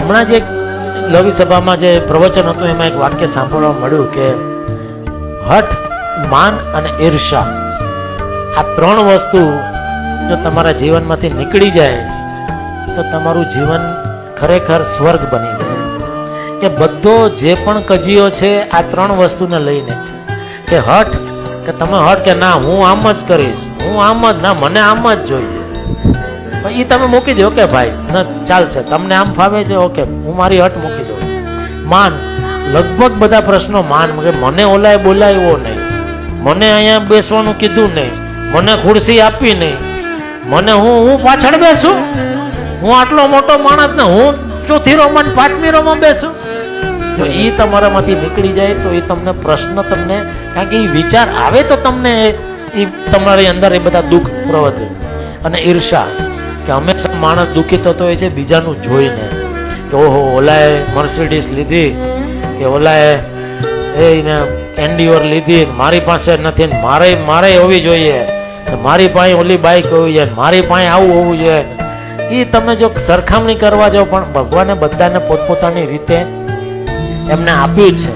હમણાં જે લવી સભામાં જે પ્રવચન હતું એમાં એક વાક્ય સાંભળવા મળ્યું કે હઠ, માન અને ઈર્ષા, આ ત્રણ વસ્તુ જો તમારા જીવનમાંથી નીકળી જાય તો તમારું જીવન ખરેખર સ્વર્ગ બની જાય. કે બધો જે પણ કજીયો છે આ ત્રણ વસ્તુને લઈને છે. કે હઠ, કે તમે હઠ કે ના હું આમ જ કરીશ, હું આમ જ, ના મને આમ જ જોઈએ, એ તમે મૂકી દો કે ભાઈ ના ચાલશે, તમને આમ ફાવે છે, ઓકે હું મારી હઠ મૂકી દઉં. માન, લગભગ બધા પ્રશ્નો માન, કે મને ઓલાએ બોલાવ્યો નહીં, મને અહીંયા બેસવાનું કીધું નહીં, મને ખુરશી આપી નહીં, મને હું પાછળ બેસું, હું આટલો મોટો માણસ ને હું ચોથી રોમાં પાંચમી રોમાં બેસું. જો એ તમારામાંથી નીકળી જાય તો એ તમને પ્રશ્ન તમને, કારણ કે એ વિચાર આવે તો તમને એ તમારી અંદર એ બધા દુઃખ પ્રવર્તે. અને ઈર્ષા, કે હંમેશા માણસ દુઃખી થતો હોય છે બીજાનું જોઈને, કે ઓહો ઓલાએ મર્સિડીઝ લીધી, કે ઓલાએ એને એન્ડિયોર લીધી, મારી પાસે નથી, મારે હોવી જોઈએ, મારી પાસે ઓલી બાઈક હોવી જોઈએ, મારી પાસે આવું હોવું જોઈએ. એ તમે જો સરખામણી કરવા જાઓ, પણ ભગવાને બધાને પોતપોતાની રીતે એમને આપ્યું છે.